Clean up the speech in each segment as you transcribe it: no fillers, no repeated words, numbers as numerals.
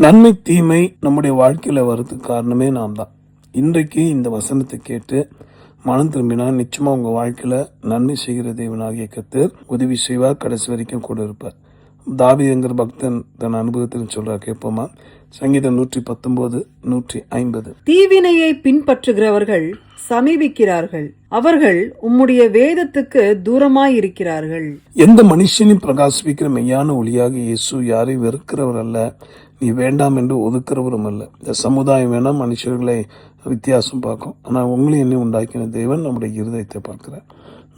நன்மை தீமை நம்முடைய வாழ்க்கையில வர்றதுக்கு காரணமே நாம் தான். இன்றைக்கு இந்த வசனத்தை கேட்டு மனம் திரும்பினா நிச்சயமா உங்க வாழ்க்கையில நன்மை செய்கிற தேவனாகிய கர்த்தர் உதவி செய்வார், கடைசி வரைக்கும் கூட இருப்பார். தாவீதுங்கிற பக்தன் தன் அனுபவத்தில் சொல்றார், கேட்போமா? சங்கீதம் 119, 150. தீவினையை பின்பற்றுகிறவர்கள் சமீபிக்கிறார்கள், அவர்கள் உம்முடைய வேதத்துக்கு தூரமாயிருக்கிறார்கள். எந்த மனுஷனையும் பிரகாசிப்பிக்கிற மெய்யான ஒளியாக இயேசு யாரையும் வெறுக்கிறவர் அல்ல, நீ வேண்டாம் என்று ஒதுக்கிறவரும் அல்ல. இந்த சமுதாயம் வேணா மனுஷர்களை வித்தியாசம் பார்க்கும், ஆனால் உங்களையும் என்ன உண்டாக்கின தேவன் நம்முடைய இருதயத்தை பார்க்கிறார்.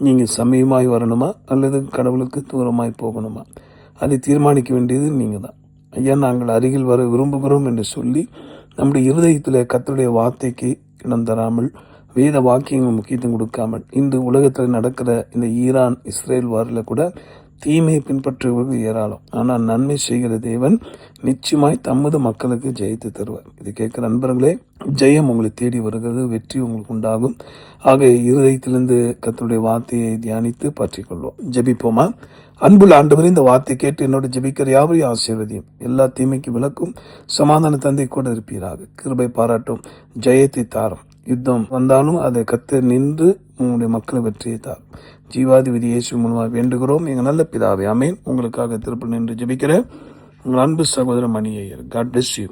நீங்கள் சமயமாய் வரணுமா அல்லது கடவுளுக்கு தூரமாய் போகணுமா, அதை தீர்மானிக்க வேண்டியது நீங்கள் தான். ஐயா, நாங்கள் அருகில் வர விரும்புகிறோம் என்று சொல்லி நம்முடைய இருதயத்தில் கர்த்தருடைய வார்த்தைக்கு இடம் தராமல், வேத வாக்கியங்கள் முக்கியத்துவம் கொடுக்காமல், இன்று உலகத்தில் நடக்கிற இந்த ஈரான் இஸ்ரேல் வாரில் கூட தீமையை பின்பற்றுவர்கள் ஏராளம். ஆனால் நன்மை செய்கிற தேவன் நிச்சயமாய் தமது மக்களுக்கு ஜெயித்து தருவார். இது கேட்கிற நண்பர்களே, ஜெயம் உங்களை தேடி வருகிறது, வெற்றி உங்களுக்கு உண்டாகும். ஆக இருதயத்திலிருந்து கர்த்தருடைய வார்த்தையை தியானித்து பற்றிக்கொள்வோம். ஜெபிப்போமா? அன்புள்ள ஆண்டவரே, இந்த வார்த்தை கேட்டு என்னோட ஜெபிக்கிற யாவரையும் ஆசீர்வதியும். எல்லா தீமைக்கு விலக்கும் சமாதான தந்தை கூட இருப்பீராக. கிருபை பாராட்டும், ஜெயத்தை தாரும். யுத்தம் வந்தாலும் அதை கர்த்தர் நின்று உங்களுடைய மக்களை வெற்றியை தாரும். ஜீவாதிபதி இயேசு மூலமாக வேண்டுகிறோம் எங்கள் நல்ல பிதாவே, ஆமென். உங்களுக்காக திருப்பி நின்று ஜெபிக்கிற உங்கள் அன்பு சகோதரர் Mani Iyer. God bless you.